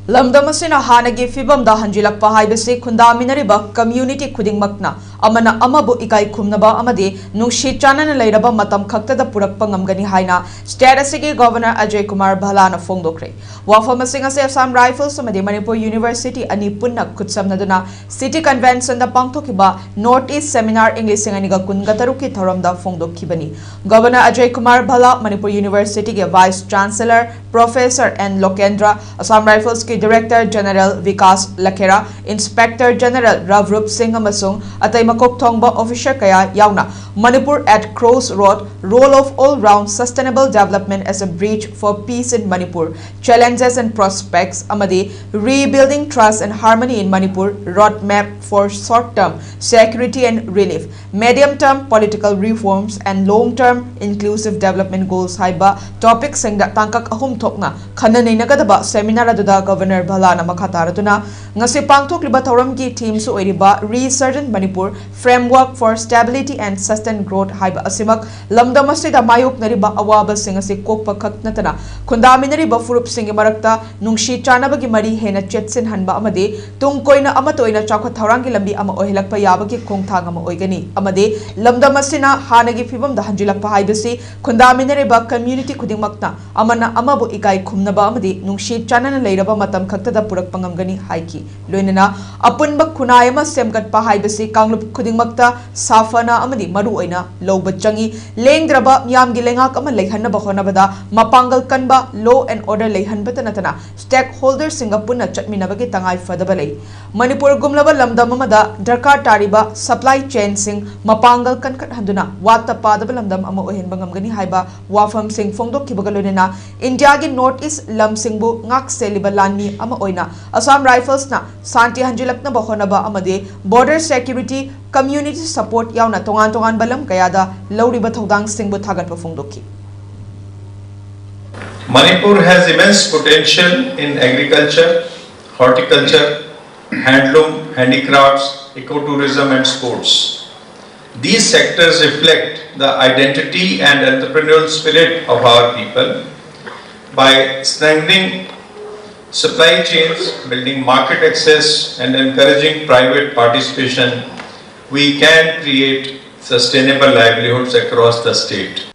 lamdam asina hanagi fibam da hanjilakpa haibase khundaminariba community khudingmakna amana amabu ikai khumnaba amadi nungshi chanana leiraba matam khaktada purakpa ngamgani haina state asigi governor Ajay Kumar Bhalana fongdokre wafam asinga se Assam Rifles amadi Manipur University ani punna khutsamnaduna city convention da pangthokiba North East Seminar English singaniga kungataruki thoramda fongdokkibani governor Ajay Kumar Bhala Manipur University ge vice chancellor professor N Lokendra Assam Rifles ke Director General Vikas Lakhera, Inspector General Ravrup Singh amasung atay makok thongba officer kaya yauna Manipur at Crossroad role of all-round sustainable development as a bridge for peace in Manipur challenges and prospects amadi rebuilding trust and harmony in Manipur roadmap for short-term security and relief medium-term political reforms and long-term inclusive development goals haiba topics singda tangkak ahum thokna khananai nagadaba seminar aduda Governor Bhalana makataratuna ngasi pangthokliba thoramgi theme su oiriba Resurgent Manipur Framework for Stability and Sustained Growth haiba asimak lamdam asida mayok nariba awaba singasi kokpa khaknatana khundaminariba furup singi marakta nungshi chanabagi mari hena chetsin hanba amade tungkoina amatoina chakha thorangi lambi ama ohilakpa yabagi khongthang ama oigani amade lamdam asina hanagi fibam da hanjilakpa haibasi khundaminariba community khudingmakna amana amabu ikai khumnaba amade nungshi chanana leiraba matam khaktada purak pangamgani haiki loinana apunba khunayama semgatpa haibasi kanglup khudingmakta safana amadi maru oina loba changi lengdraba myamgi lengak ama leihanna bahonabada mapangal kanba law and order leihanbata natana stakeholders singapuna chatminabagi tangai fadabalei Manipur gumlaba lamdam amada darkar tariba supply chain sing mapangal kankat handuna wata padaba lamdam ama ohenba ngamgani haiba wafam sing fongdok kibaga loinana India gi North East lam singbu ngak seliba lani ama oina Assam Rifles na santi hanjilakna bahonaba amade border security community support yauna tongan balam kayada lauriba thodang singbu thagatpa fongdokki Manipur has immense potential in agriculture, horticulture, handloom, handicrafts, ecotourism and sports. These sectors reflect the identity and entrepreneurial spirit of our people. By strengthening supply chains, building market access and encouraging private participation, we can create sustainable livelihoods across the state.